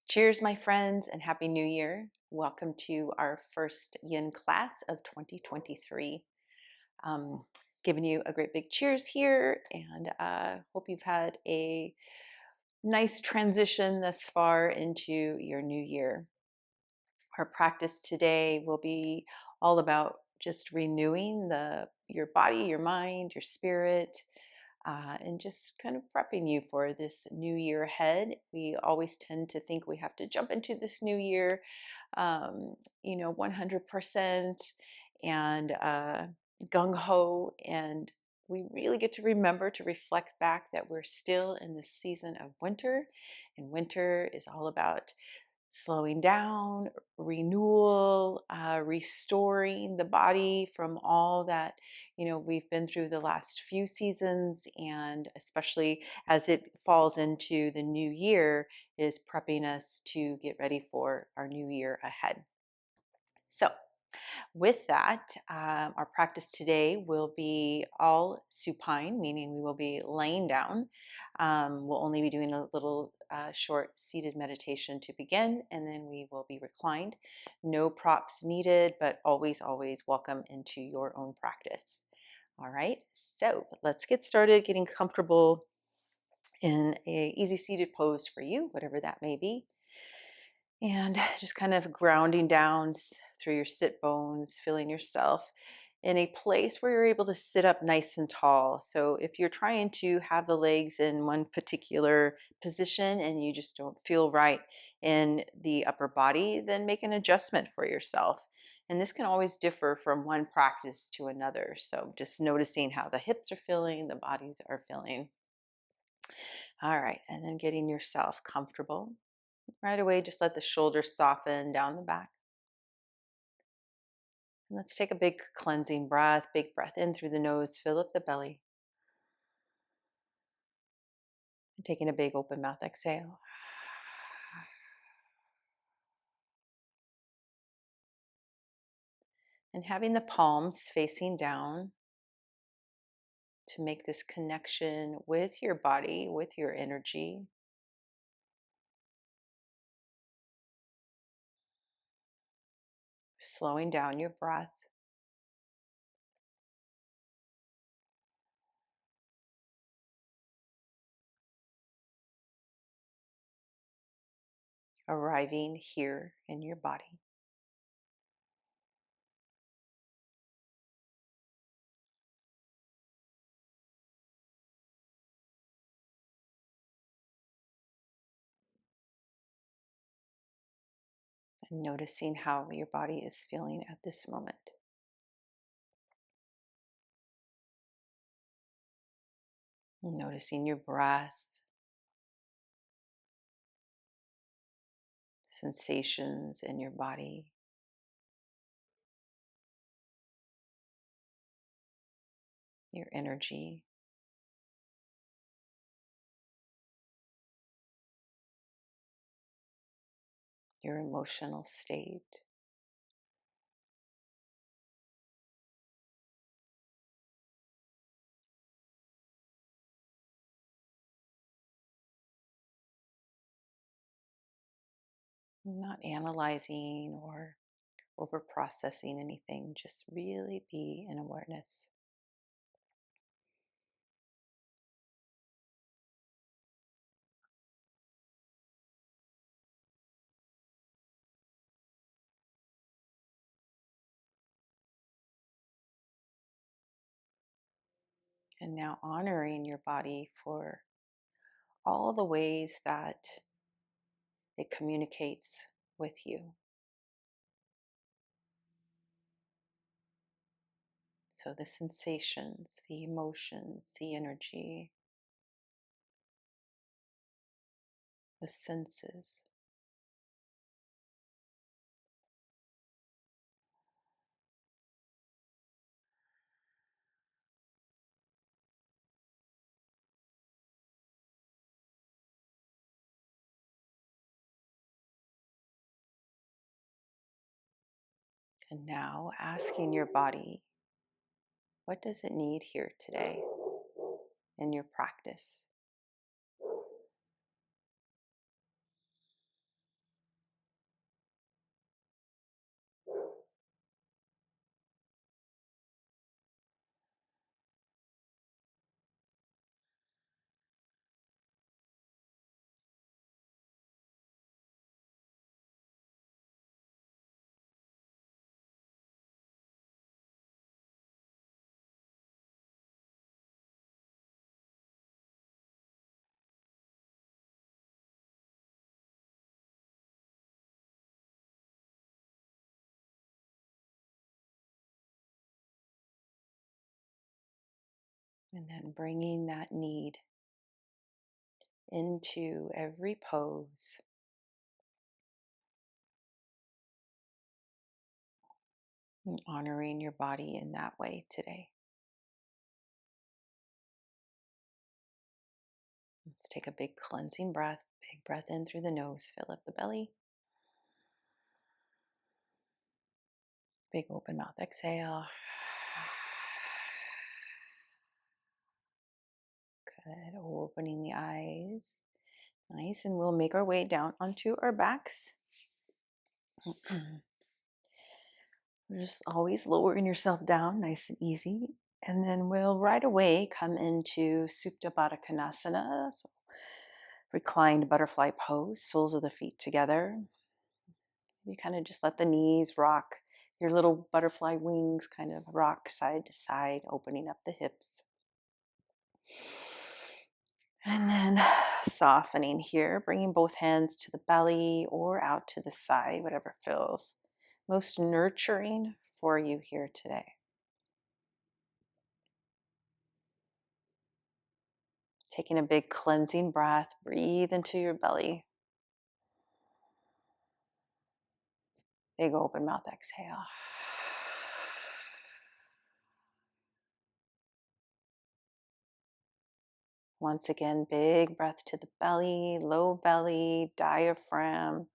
Cheers, my friends, and Happy New Year. Welcome to our first Yin class of 2023. Um, Giving you a great big cheers here, and hope you've had a nice transition thus far into your new year. Our practice today will be all about just renewing your body, your mind, your spirit, and just kind of prepping you for this new year ahead. We always tend to think we have to jump into this new year, 100% and gung ho. And we really get to remember to reflect back that we're still in the season of winter, and winter is all about slowing down, renewal, restoring the body from all that we've been through the last few seasons, and especially as it falls into the new year, is prepping us to get ready for our new year ahead. So with that, our practice today will be all supine, meaning we will be laying down. We'll only be doing a little short seated meditation to begin, and then we will be reclined. No props needed, but always, always welcome into your own practice. All right, so let's get started getting comfortable in a easy seated pose for you, whatever that may be. And just kind of grounding down through your sit bones, feeling yourself in a place where you're able to sit up nice and tall. So if you're trying to have the legs in one particular position and you just don't feel right in the upper body, then make an adjustment for yourself. And this can always differ from one practice to another. So just noticing how the hips are feeling, the bodies are feeling. All right, and then getting yourself comfortable. Right away, just let the shoulders soften down the back. And let's take a big cleansing breath, big breath in through the nose, fill up the belly. And taking a big open mouth exhale. And having the palms facing down to make this connection with your body, with your energy. Slowing down your breath. Arriving here in your body. And noticing how your body is feeling at this moment. Noticing your breath, sensations in your body. Your energy. Your emotional state. Not analyzing or over processing anything, just really be in awareness. And now honoring your body for all the ways that it communicates with you. So the sensations, the emotions, the energy, the senses. And now asking your body, what does it need here today in your practice? And then bringing that need into every pose. And honoring your body in that way today. Let's take a big cleansing breath. Big breath in through the nose. Fill up the belly. Big open mouth exhale. Good. Opening the eyes. Nice. And we'll make our way down onto our backs. Just always lowering yourself down, nice and easy. And then we'll right away come into Supta Baddha Konasana, so reclined butterfly pose, soles of the feet together. You kind of just let the knees rock, your little butterfly wings kind of rock side to side, opening up the hips. And then softening here, bringing both hands to the belly or out to the side, whatever feels most nurturing for you here today. Taking a big cleansing breath, breathe into your belly. Big open mouth exhale. Once again, big breath to the belly, low belly, diaphragm.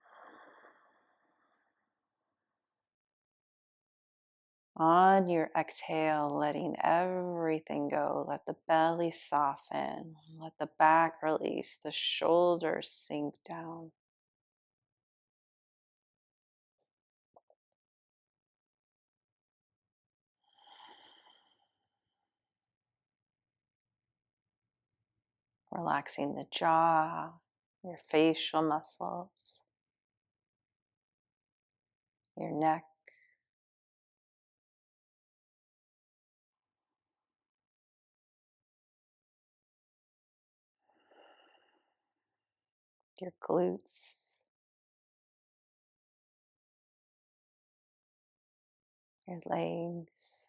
On your exhale, letting everything go. Let the belly soften. Let the back release. The shoulders sink down. Relaxing the jaw, your facial muscles, your neck. Your glutes, your legs,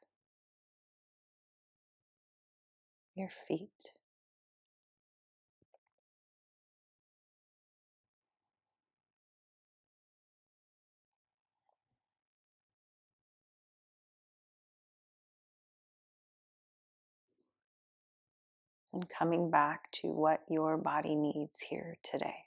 your feet. And coming back to what your body needs here today.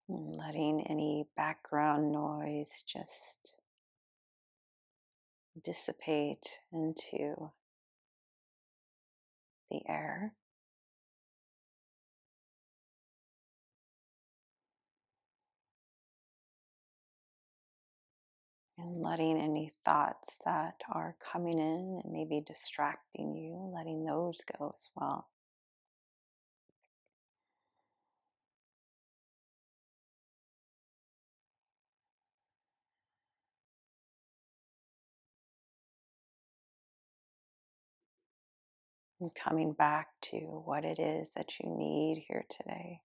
And letting any background noise just dissipate into the air. And letting any thoughts that are coming in and maybe distracting you, letting those go as well. And coming back to what it is that you need here today.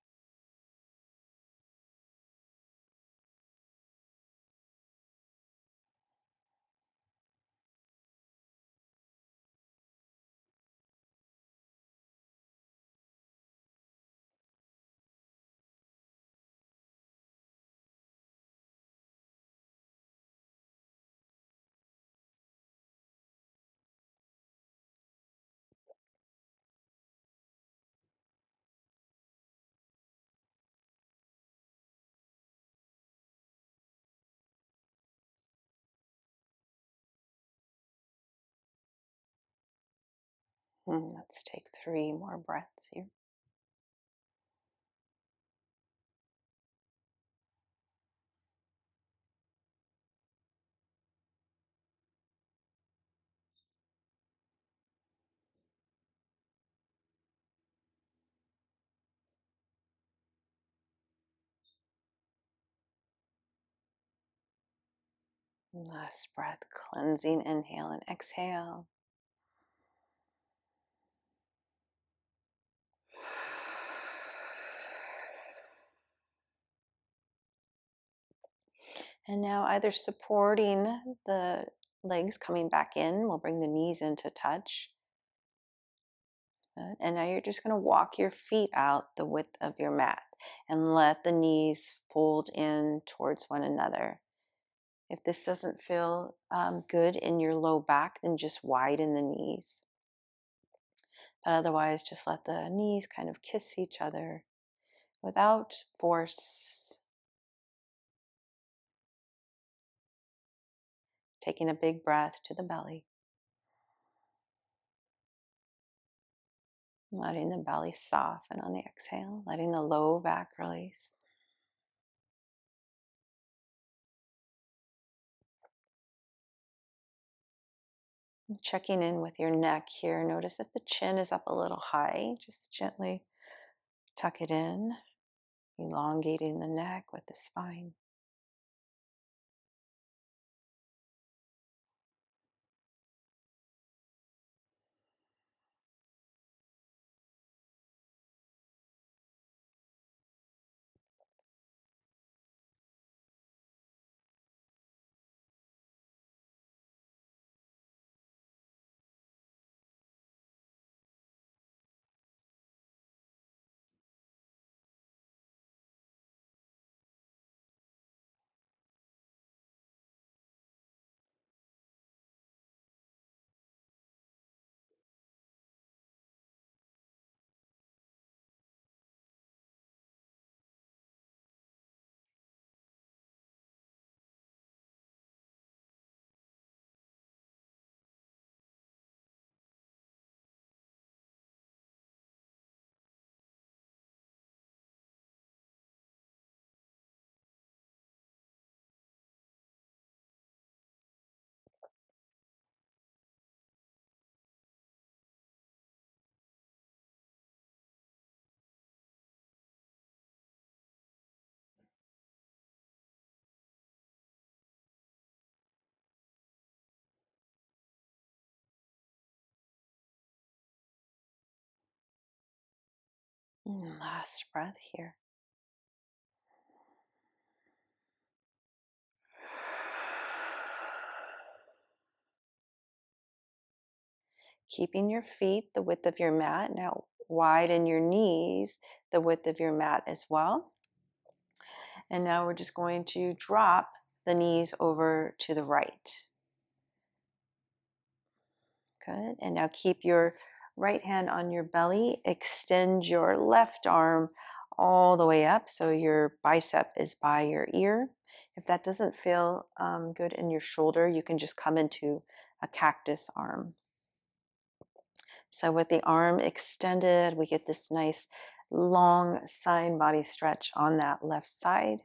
And let's take 3 more breaths here. Last breath, cleansing inhale and exhale. And now either supporting the legs coming back in, we'll bring the knees into touch. Good. And now you're just going to walk your feet out the width of your mat and let the knees fold in towards one another. If this doesn't feel good in your low back, then just widen the knees. But otherwise, just let the knees kind of kiss each other without force. Taking a big breath to the belly. Letting the belly soften on the exhale, letting the low back release. Checking in with your neck here. Notice if the chin is up a little high, just gently tuck it in, elongating the neck with the spine. Last breath here. Keeping your feet the width of your mat. Now widen your knees the width of your mat as well. And now we're just going to drop the knees over to the right. Good. And now keep your right hand on your belly. Extend your left arm all the way up so your bicep is by your ear. If that doesn't feel good in your shoulder, you can just come into a cactus arm. So with the arm extended, we get this nice long side body stretch on that left side.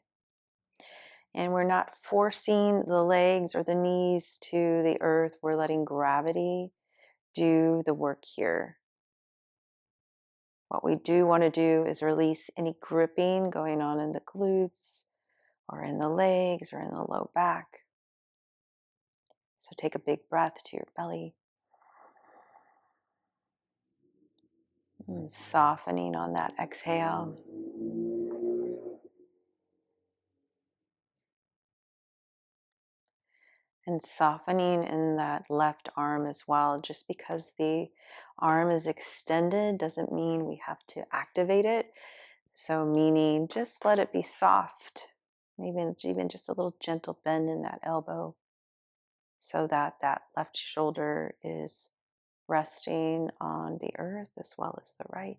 And we're not forcing the legs or the knees to the earth. We're letting gravity do the work here. What we do want to do is release any gripping going on in the glutes or in the legs or in the low back. So take a big breath to your belly. And softening on that exhale. And softening in that left arm as well. Just because the arm is extended doesn't mean we have to activate it. So meaning just let it be soft. Maybe even just a little gentle bend in that elbow so that that left shoulder is resting on the earth as well as the right.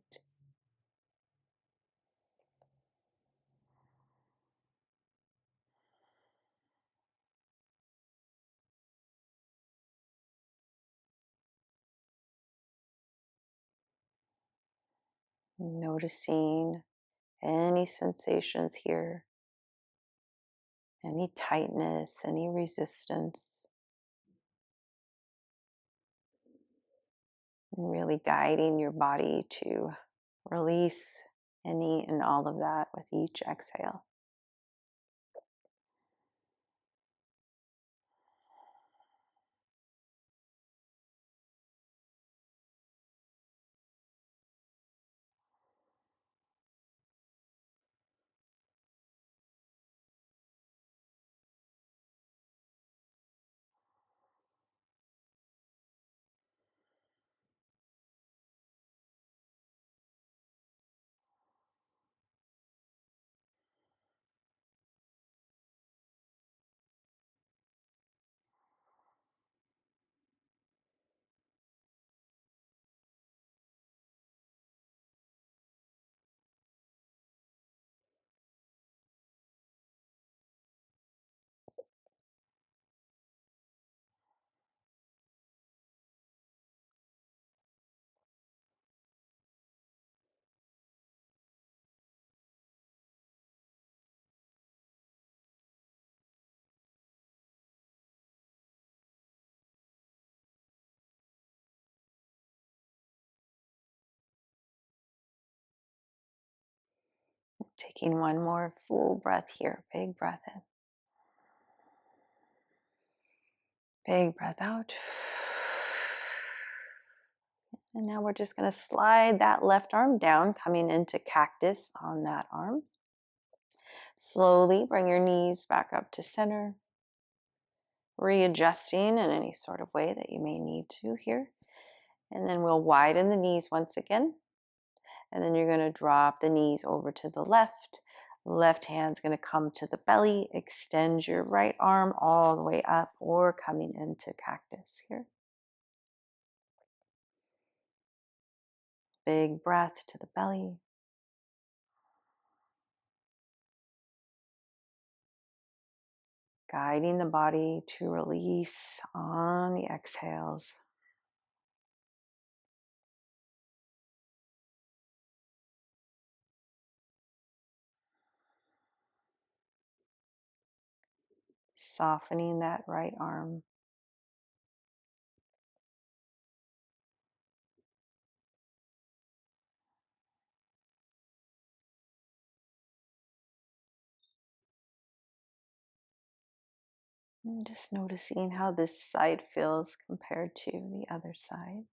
Noticing any sensations here, any tightness, any resistance, and really guiding your body to release any and all of that with each exhale. Taking one more full breath here. Big breath in. Big breath out. And now we're just going to slide that left arm down, coming into cactus on that arm. Slowly bring your knees back up to center, readjusting in any sort of way that you may need to here. And then we'll widen the knees once again. And then you're going to drop the knees over to the left. Left hand's going to come to the belly. Extend your right arm all the way up or coming into cactus here. Big breath to the belly. Guiding the body to release on the exhales. Softening that right arm. And just noticing how this side feels compared to the other side.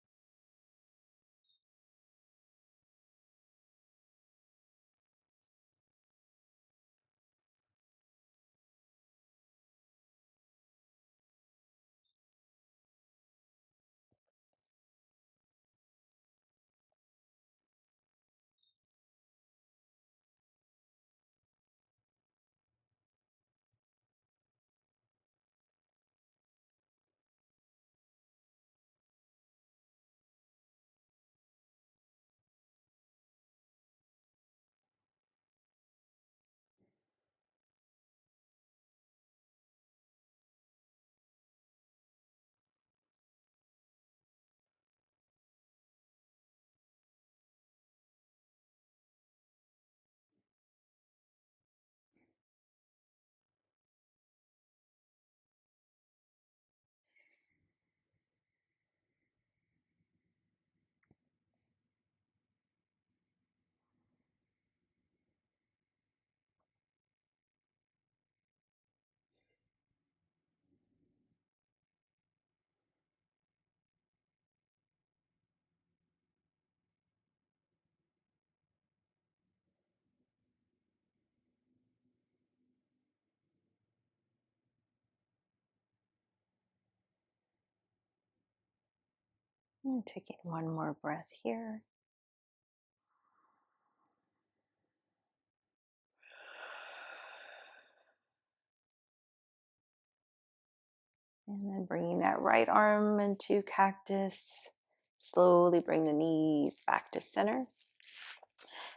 And taking one more breath here. And then bringing that right arm into cactus. Slowly bring the knees back to center.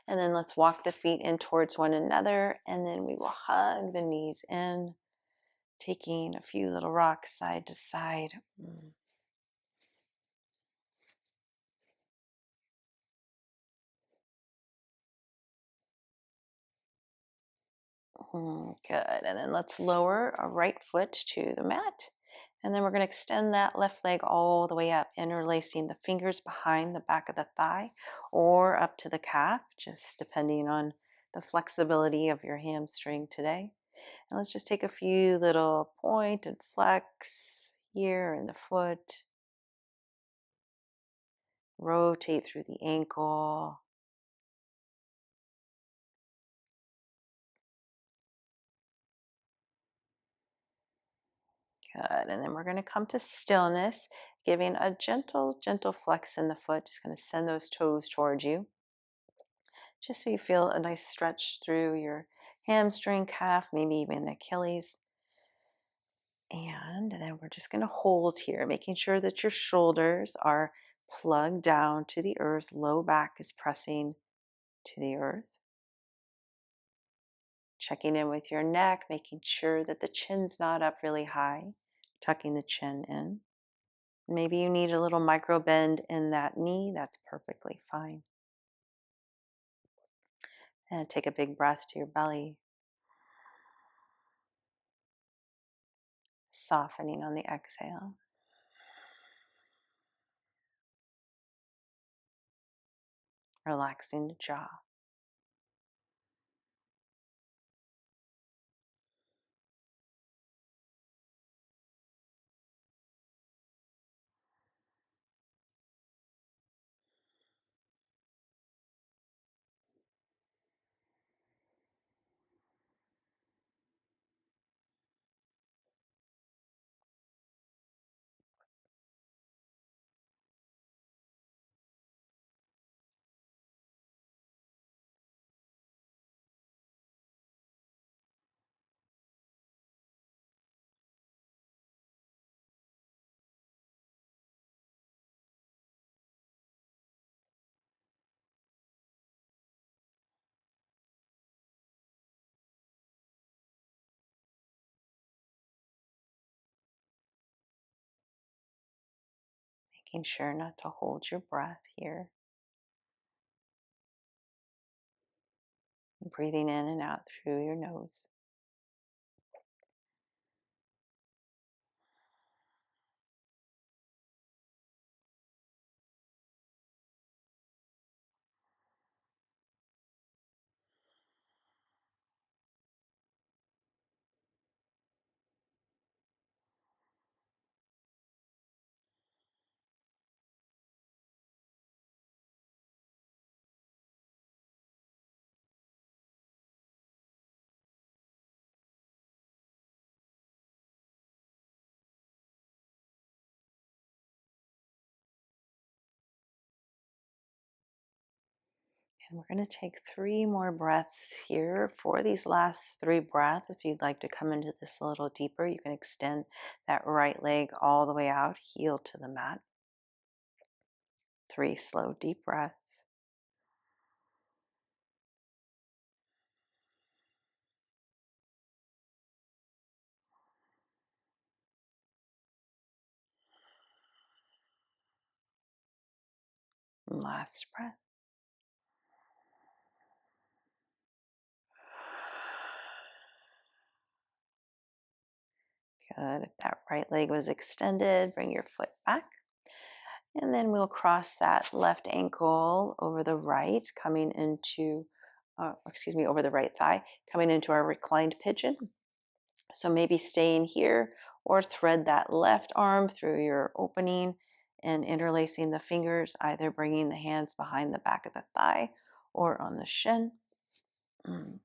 And then let's walk the feet in towards one another. And then we will hug the knees in, taking a few little rocks side to side. Good. And then let's lower our right foot to the mat. And then we're going to extend that left leg all the way up, interlacing the fingers behind the back of the thigh or up to the calf, just depending on the flexibility of your hamstring today. And let's just take a few little point and flex here in the foot. Rotate through the ankle. Good. And then we're going to come to stillness, giving a gentle, gentle flex in the foot. Just going to send those toes towards you. Just so you feel a nice stretch through your hamstring, calf, maybe even the Achilles. And then we're just going to hold here, making sure that your shoulders are plugged down to the earth. Low back is pressing to the earth. Checking in with your neck, making sure that the chin's not up really high, tucking the chin in. Maybe you need a little micro bend in that knee. That's perfectly fine. And take a big breath to your belly. Softening on the exhale. Relaxing the jaw. making sure not to hold your breath here. Breathing in and out through your nose. And we're going to take 3 more breaths here. For these last 3 breaths, if you'd like to come into this a little deeper, you can extend that right leg all the way out, heel to the mat. 3 slow, deep breaths. And last breath. Good. If that right leg was extended, bring your foot back. And then we'll cross that left ankle over the right, coming into, over the right thigh, coming into our reclined pigeon. So maybe staying here or thread that left arm through your opening and interlacing the fingers, either bringing the hands behind the back of the thigh or on the shin. And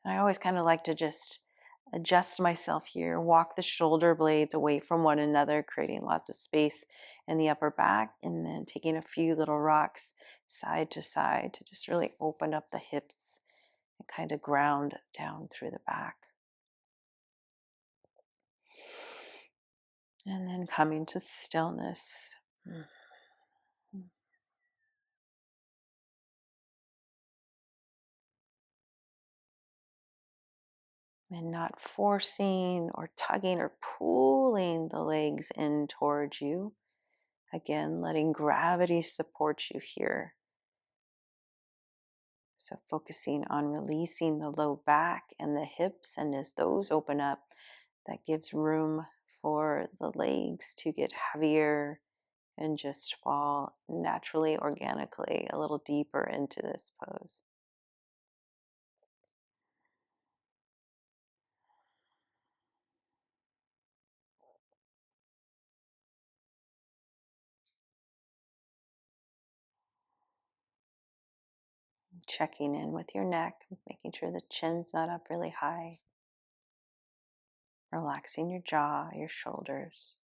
I always kind of like to just adjust myself here, walk the shoulder blades away from one another, creating lots of space in the upper back, and then taking a few little rocks side to side to just really open up the hips and kind of ground down through the back. And then coming to stillness. And not forcing or tugging or pulling the legs in towards you. Again, letting gravity support you here. So focusing on releasing the low back and the hips, and as those open up, that gives room for the legs to get heavier and just fall naturally, organically, a little deeper into this pose. Checking in with your neck, making sure the chin's not up really high. Relaxing your jaw, your shoulders.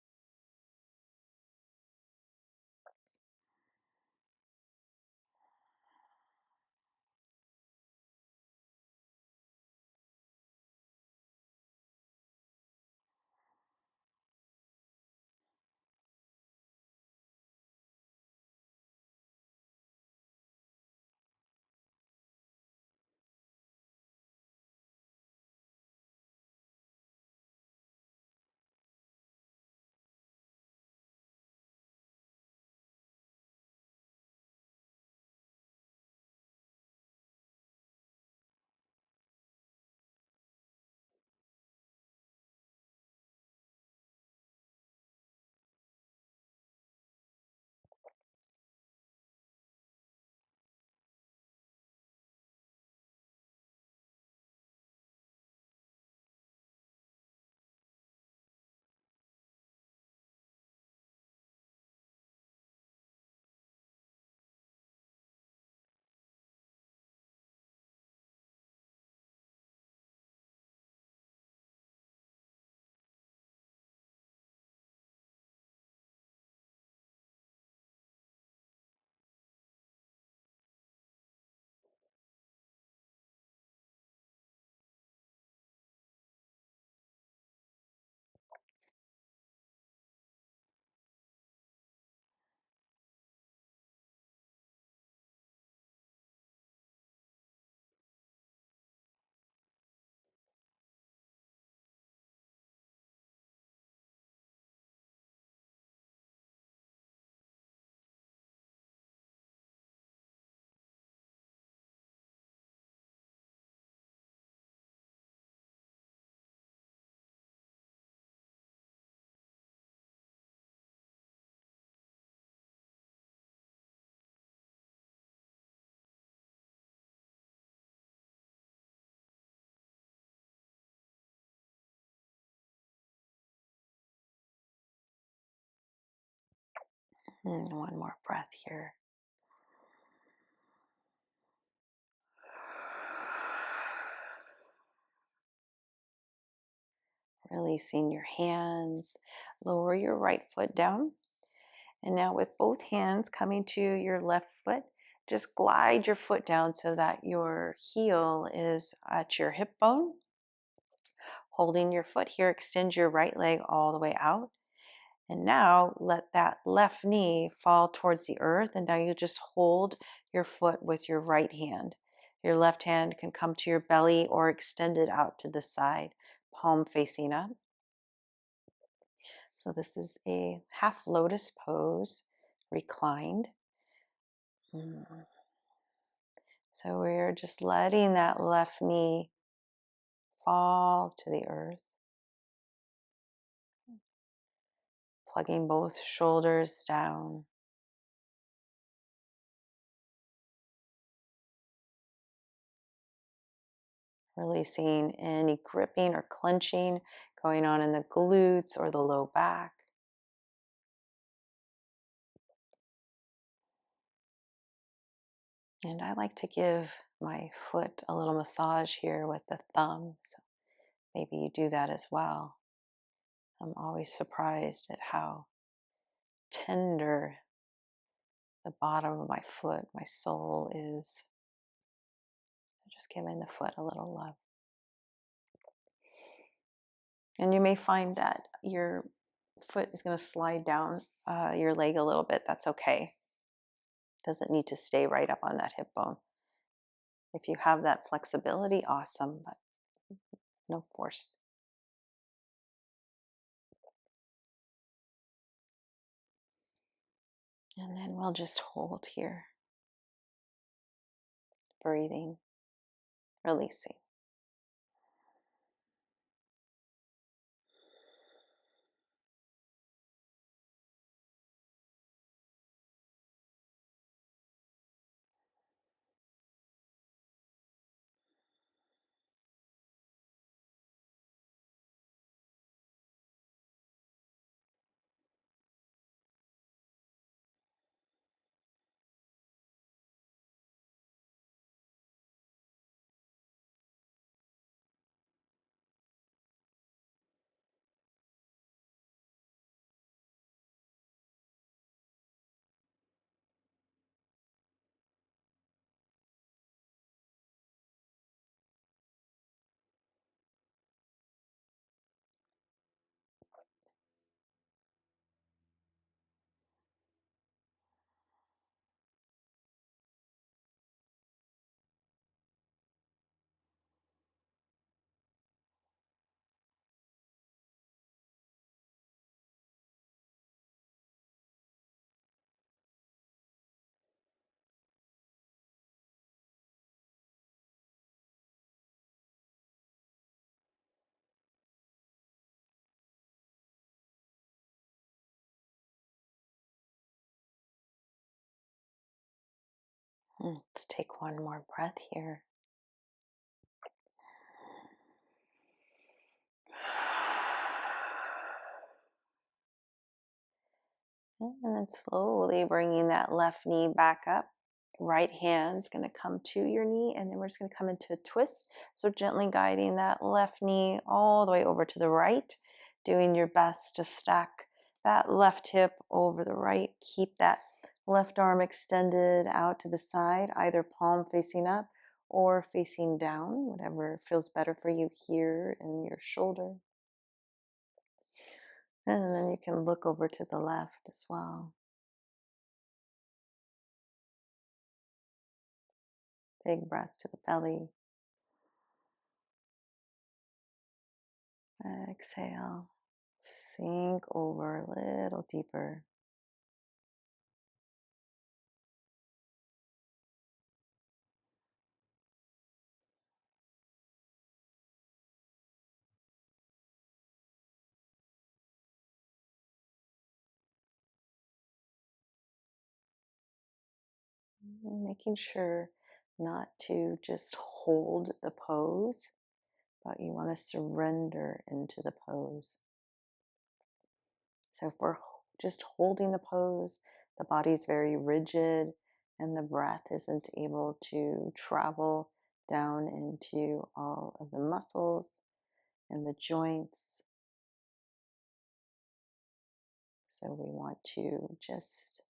And one more breath here. Releasing your hands. Lower your right foot down. And now with both hands coming to your left foot, just glide your foot down so that your heel is at your hip bone. Holding your foot here, extend your right leg all the way out. And now let that left knee fall towards the earth. And now you just hold your foot with your right hand. Your left hand can come to your belly or extend it out to the side, palm facing up. So this is a half lotus pose, reclined. So we're just letting that left knee fall to the earth. Plugging both shoulders down. Releasing any gripping or clenching going on in the glutes or the low back. And I like to give my foot a little massage here with the thumb. So maybe you do that as well. I'm always surprised at how tender the bottom of my foot, my sole is. Just giving the foot a little love. And you may find that your foot is going to slide down your leg a little bit. That's okay. Doesn't need to stay right up on that hip bone. If you have that flexibility, awesome, but no force. And then we'll just hold here, breathing, releasing. Let's take one more breath here. And then slowly bringing that left knee back up. Right hand's going to come to your knee, and then we're just going to come into a twist. So gently guiding that left knee all the way over to the right, doing your best to stack that left hip over the right. Keep that left arm extended out to the side, either palm facing up or facing down, whatever feels better for you here in your shoulder. And then you can look over to the left as well. Big breath to the belly. Exhale. Sink over a little deeper. Making sure not to just hold the pose, but you want to surrender into the pose. So if we're just holding the pose, The body's very rigid and the breath isn't able to travel down into all of the muscles and the joints. So we want to just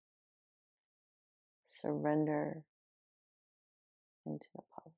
surrender into the pose.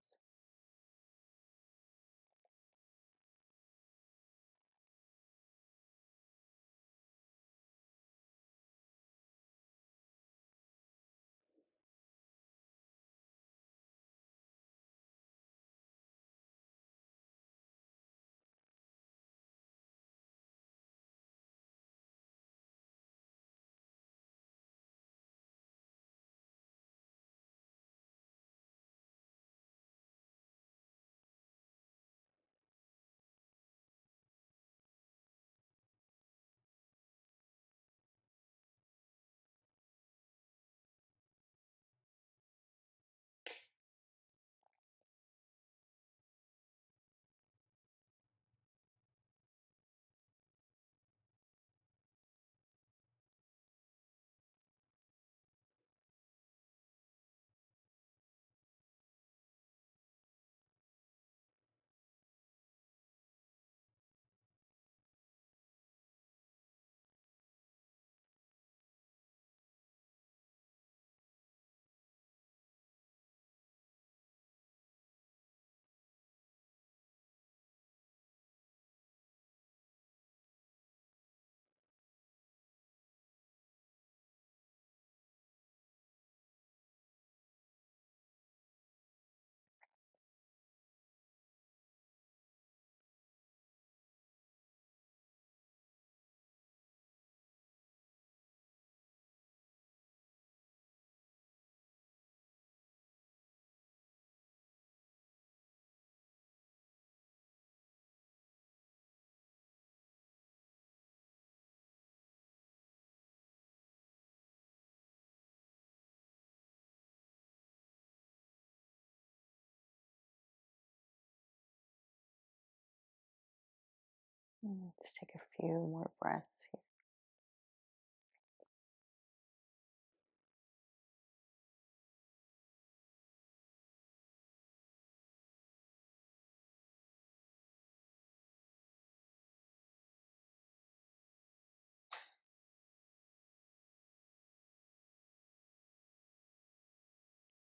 Let's take a few more breaths here.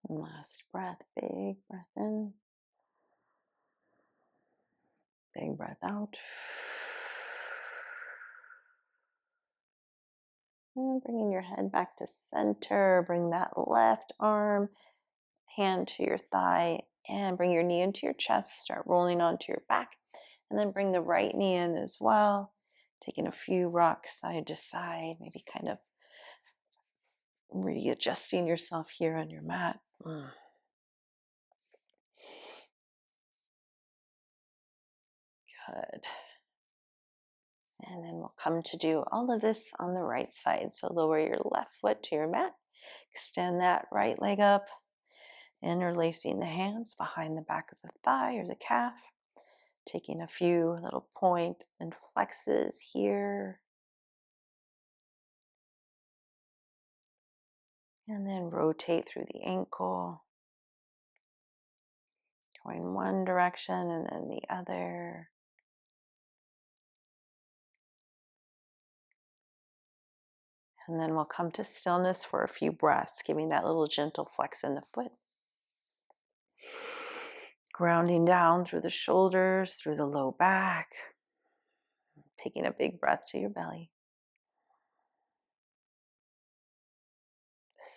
And last breath, big breath in, big breath out. And bringing your head back to center, bring that left arm, hand to your thigh, and bring your knee into your chest. Start rolling onto your back, and then bring the right knee in as well. Taking a few rocks side to side, maybe kind of readjusting yourself here on your mat. Good. And then we'll come to do all of this on the right side. So lower your left foot to your mat. Extend that right leg up, interlacing the hands behind the back of the thigh or the calf. Taking a few little point and flexes here. And then rotate through the ankle. Going one direction and then the other. And then we'll come to stillness for a few breaths, giving that little gentle flex in the foot. Grounding down through the shoulders, through the low back. Taking a big breath to your belly.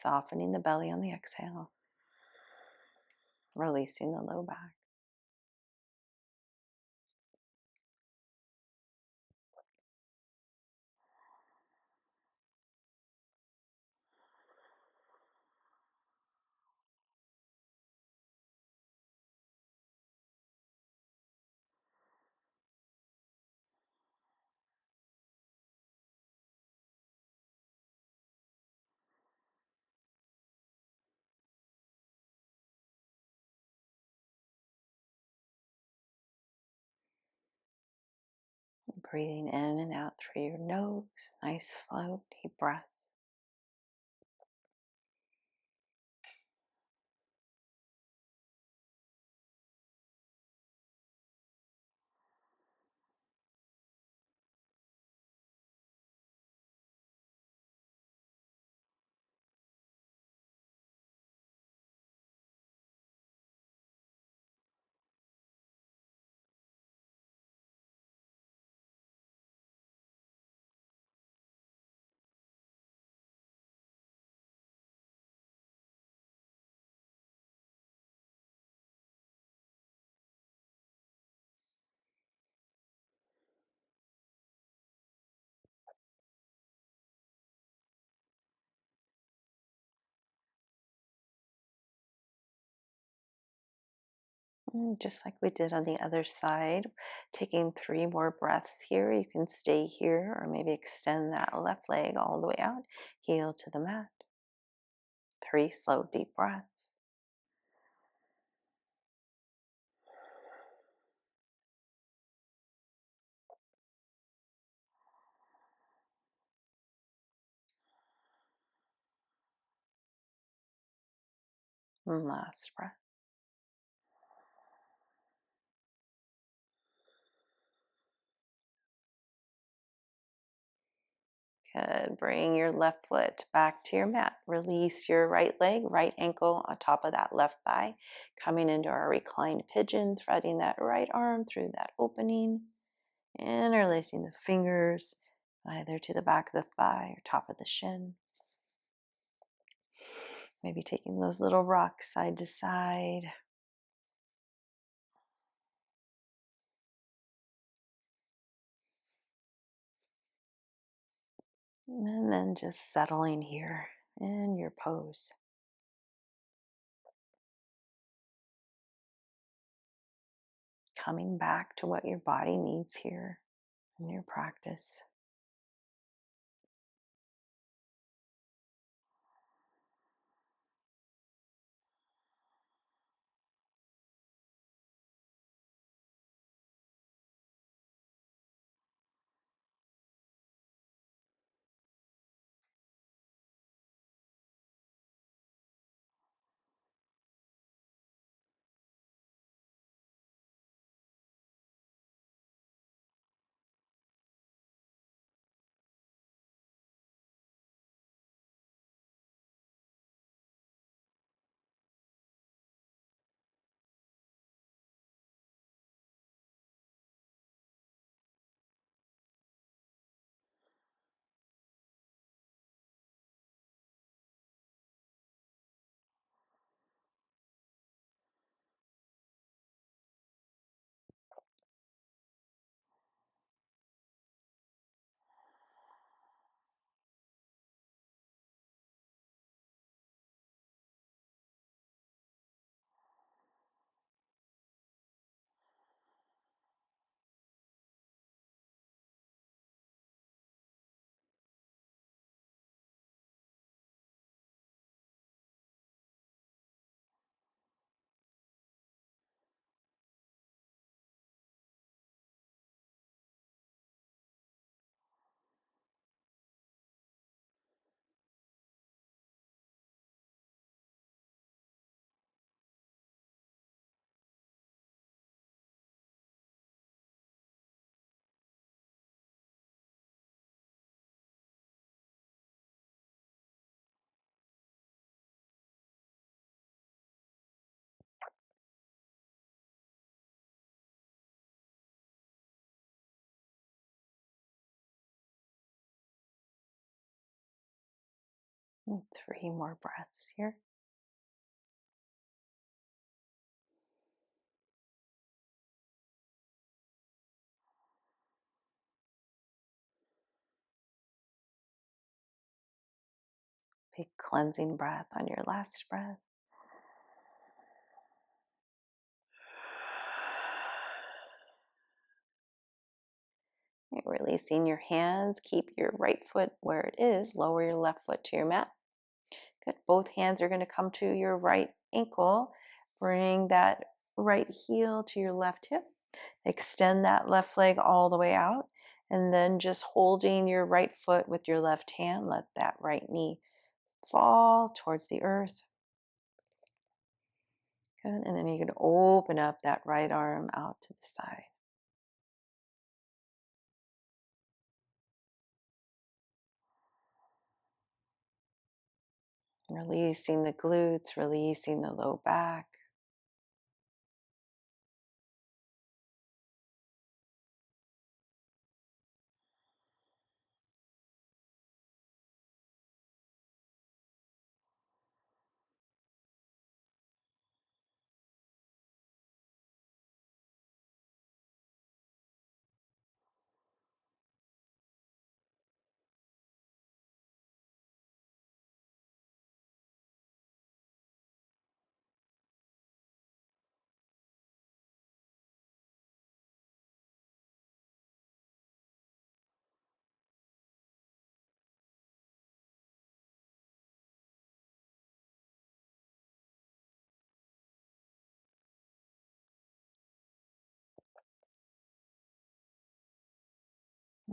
Softening the belly on the exhale. Releasing the low back. Breathing in and out through your nose. Nice, slow, deep breaths. Just like we did on the other side, taking 3 more breaths here. You can stay here or maybe extend that left leg all the way out, heel to the mat. 3 slow, deep breaths. And last breath. Good. Bring your left foot back to your mat. Release your right leg, right ankle on top of that left thigh. Coming into our reclined pigeon, threading that right arm through that opening. Interlacing the fingers either to the back of the thigh or top of the shin. Maybe taking those little rocks side to side. And then just settling here in your pose. Coming back to what your body needs here in your practice. And 3 more breaths here. Big cleansing breath on your last breath. Okay, releasing your hands. Keep your right foot where it is. Lower your left foot to your mat. Good. Both hands are going to come to your right ankle. Bring that right heel to your left hip. Extend that left leg all the way out. And then just holding your right foot with your left hand, let that right knee fall towards the earth. Good. And then you can open up that right arm out to the side. Releasing the glutes, releasing the low back.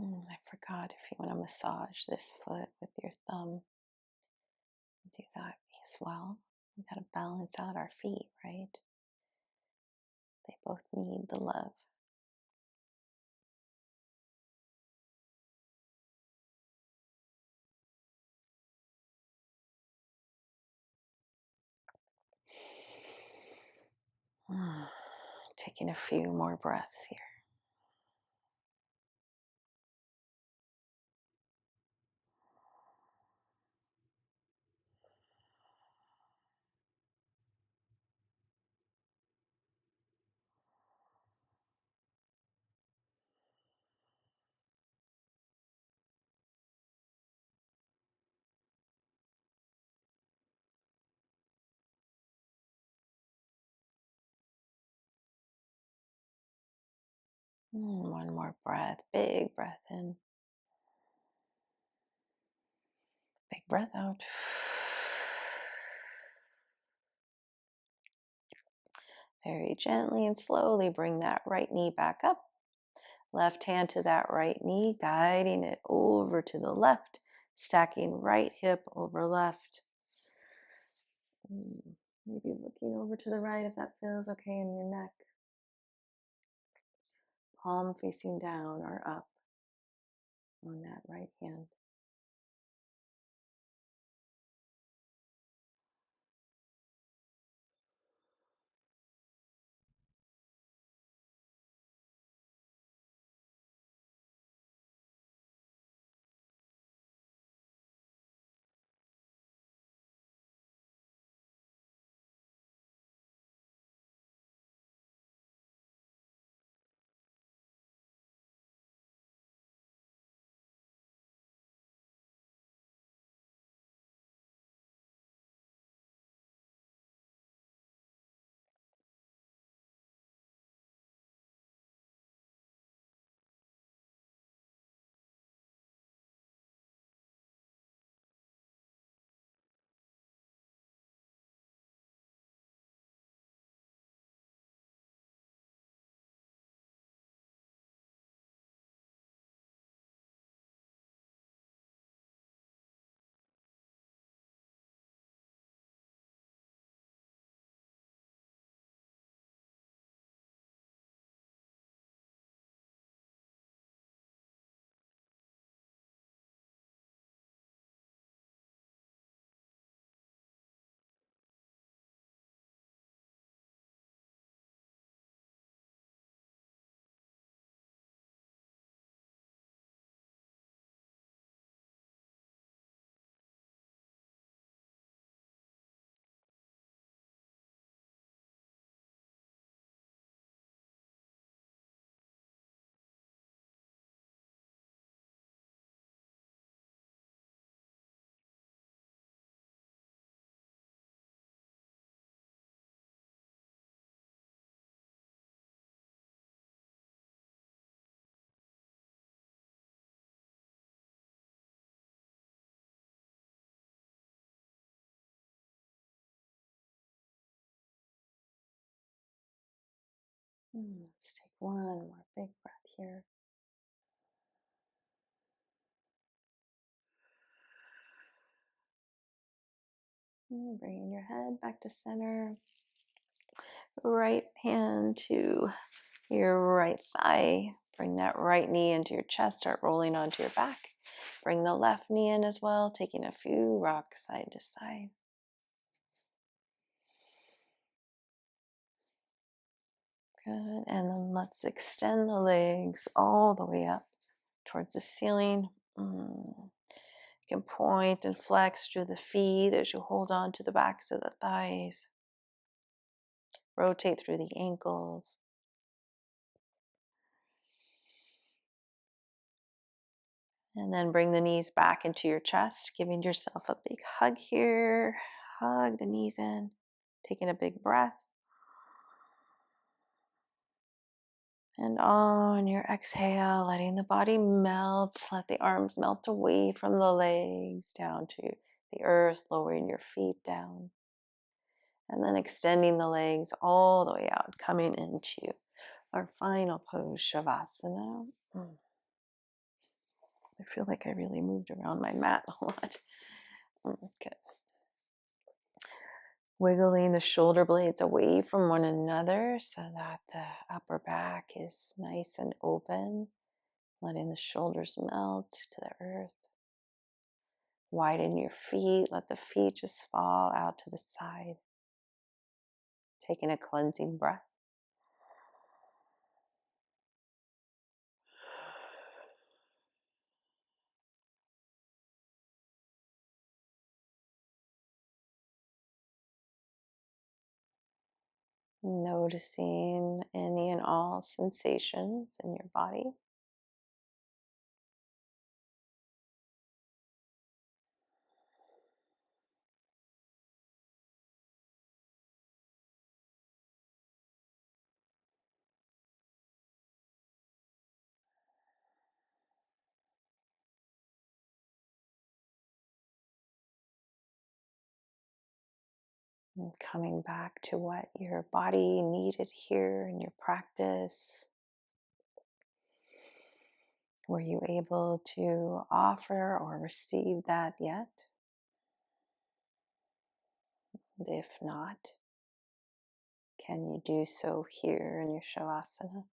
I forgot, if you want to massage this foot with your thumb, do that as well. We got to balance out our feet, right? They both need the love. Taking a few more breaths here. One more breath. Big breath in. Big breath out. Very gently and slowly bring that right knee back up. Left hand to that right knee, guiding it over to the left, stacking right hip over left. Maybe looking over to the right if that feels okay in your neck. Palm facing down or up on that right hand. Let's take one more big breath here. Bringing your head back to center. Right hand to your right thigh. Bring that right knee into your chest. Start rolling onto your back. Bring the left knee in as well, taking a few rocks side to side. Good. And then let's extend the legs all the way up towards the ceiling. You can point and flex through the feet as you hold on to the backs of the thighs. Rotate through the ankles. And then bring the knees back into your chest, giving yourself a big hug here. Hug the knees in, taking a big breath. And on your exhale, letting the body melt. Let the arms melt away from the legs down to the earth, lowering your feet down. And then extending the legs all the way out, coming into our final pose, Shavasana. I feel like I really moved around my mat a lot. Good. Wiggling the shoulder blades away from one another so that the upper back is nice and open, letting the shoulders melt to the earth. Widen your feet, let the feet just fall out to the side. Taking a cleansing breath. Noticing any and all sensations in your body. And coming back to what your body needed here in your practice. Were you able to offer or receive that yet? If not, can you do so here in your Shavasana?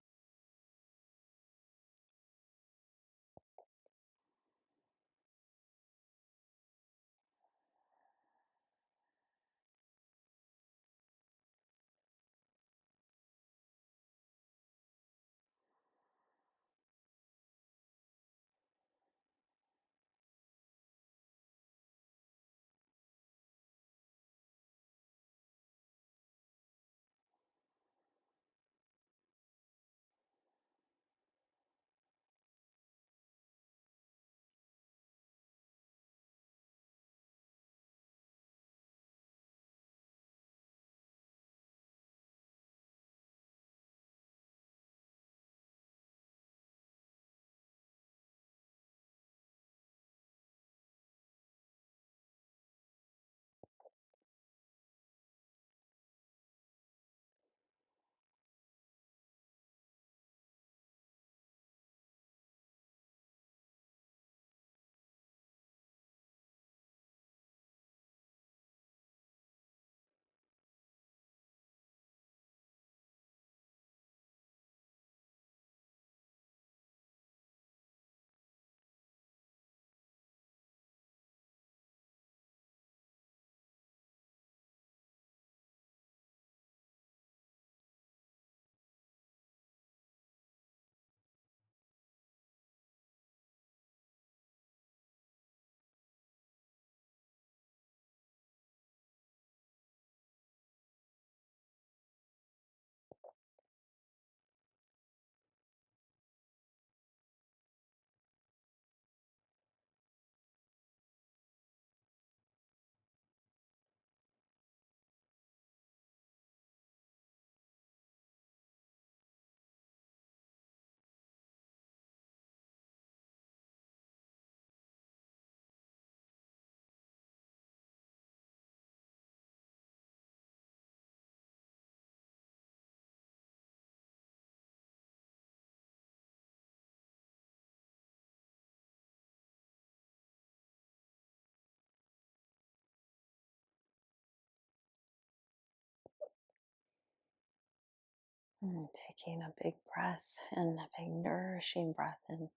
And taking a big breath in, a big nourishing breath in,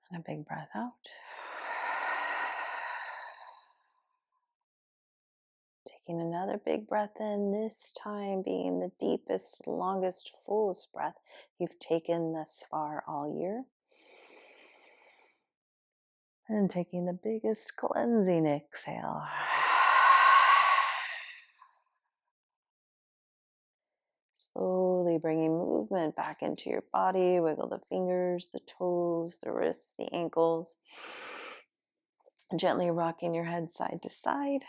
and a big breath out. Taking another big breath in, this time being the deepest, longest, fullest breath you've taken thus far all year. And taking the biggest cleansing exhale. Slowly bringing movement back into your body. Wiggle the fingers, the toes, the wrists, the ankles. Gently rocking your head side to side.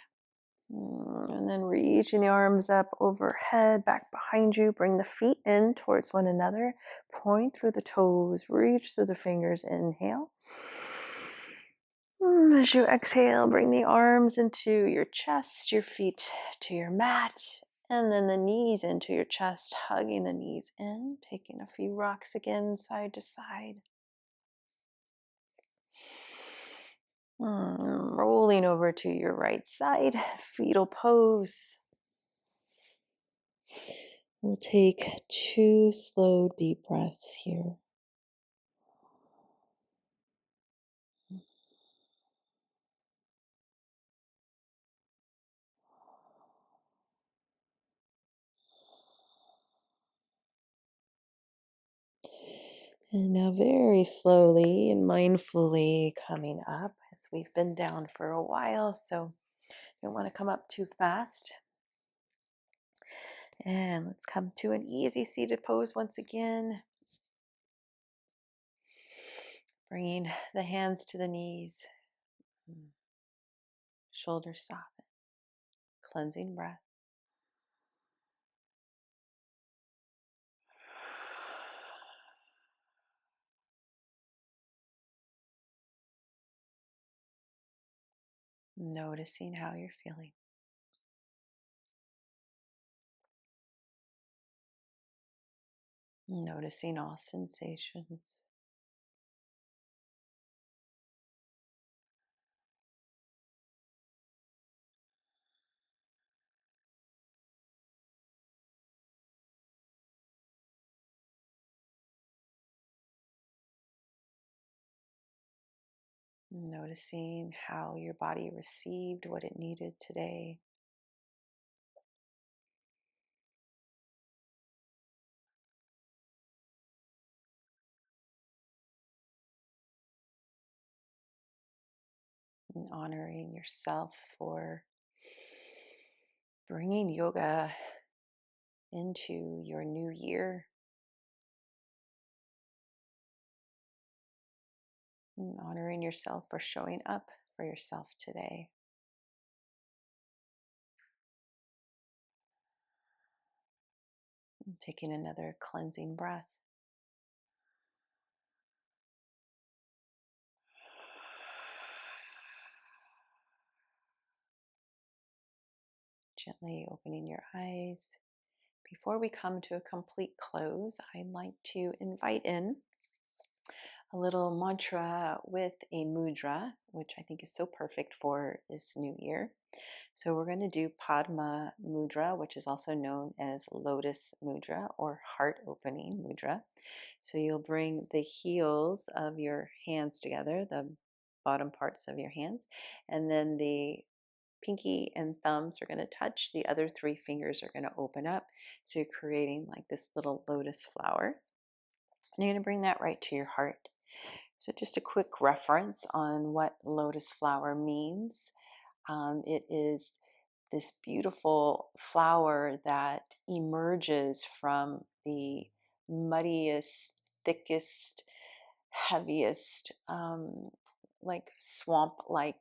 And then reaching the arms up overhead, back behind you. Bring the feet in towards one another. Point through the toes, reach through the fingers. Inhale. As you exhale, bring the arms into your chest, your feet to your mat. And then the knees into your chest, hugging the knees in, taking a few rocks again, side to side. Rolling over to your right side, fetal pose. We'll take 2 slow, deep breaths here. And now very slowly and mindfully coming up, as we've been down for a while, so you don't want to come up too fast. And let's come to an easy seated pose once again. Bringing the hands to the knees. Shoulders soften. Cleansing breath. Noticing how you're feeling. Noticing all sensations. Noticing how your body received what it needed today. And honoring yourself for bringing yoga into your new year. And honoring yourself for showing up for yourself today. And taking another cleansing breath. Gently opening your eyes. Before we come to a complete close, I'd like to invite in a little mantra with a mudra, which I think is so perfect for this new year. So we're going to do Padma Mudra, which is also known as Lotus Mudra or Heart Opening Mudra. So you'll bring the heels of your hands together, the bottom parts of your hands, and then the pinky and thumbs are going to touch. The other 3 fingers are going to open up. So you're creating like this little lotus flower. And you're going to bring that right to your heart. So just a quick reference on what lotus flower means. It is this beautiful flower that emerges from the muddiest, thickest, heaviest, like swamp-like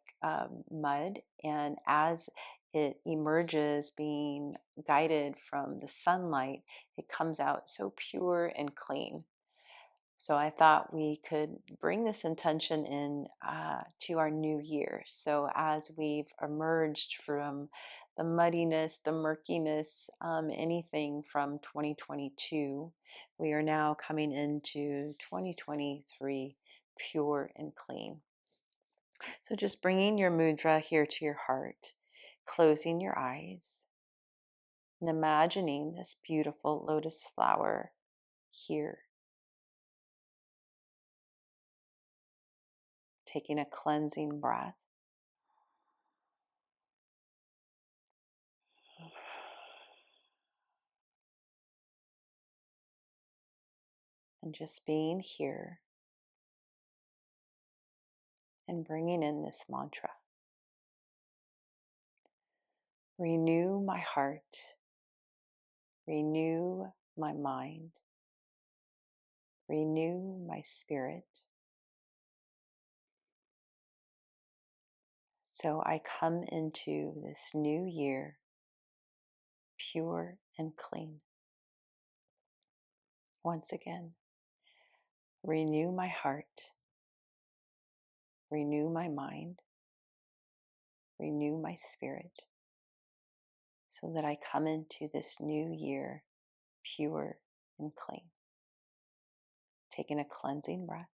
mud. And as it emerges, being guided from the sunlight, it comes out so pure and clean. So I thought we could bring this intention in to our new year. So as we've emerged from the muddiness, the murkiness, anything from 2022, we are now coming into 2023 pure and clean. So just bringing your mudra here to your heart, closing your eyes, and imagining this beautiful lotus flower here. Taking a cleansing breath. And just being here and bringing in this mantra. Renew my heart. Renew my mind. Renew my spirit. So I come into this new year pure and clean. Once again, renew my heart. Renew my mind. Renew my spirit. so that I come into this new year pure and clean. Taking a cleansing breath.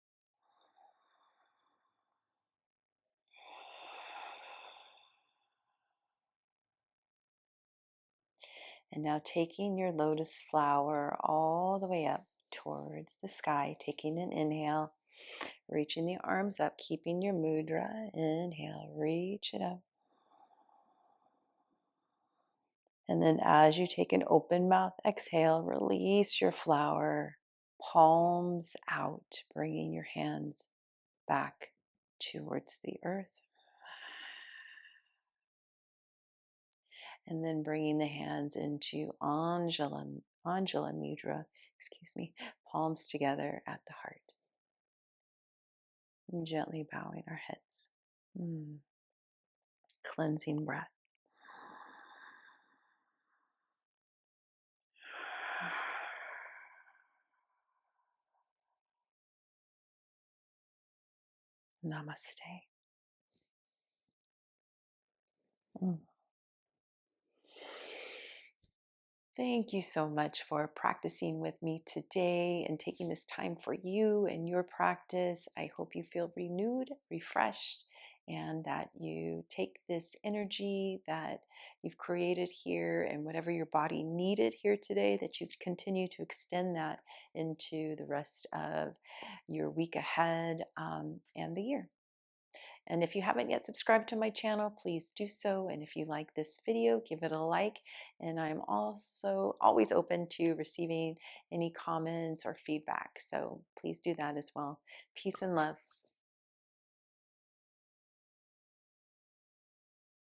And now taking your lotus flower all the way up towards the sky, taking an inhale, reaching the arms up, keeping your mudra. Inhale, reach it up. And then as you take an open mouth exhale, release your flower, palms out, bringing your hands back towards the earth. And then bringing the hands into Anjala Mudra, palms together at the heart. And gently bowing our heads. Cleansing breath. Namaste. Mm. Thank you so much for practicing with me today and taking this time for you and your practice. I hope you feel renewed, refreshed, and that you take this energy that you've created here and whatever your body needed here today, that you continue to extend that into the rest of your week ahead and the year. And if you haven't yet subscribed to my channel, please do so. And if you like this video, give it a like. And I'm also always open to receiving any comments or feedback. So please do that as well. Peace and love.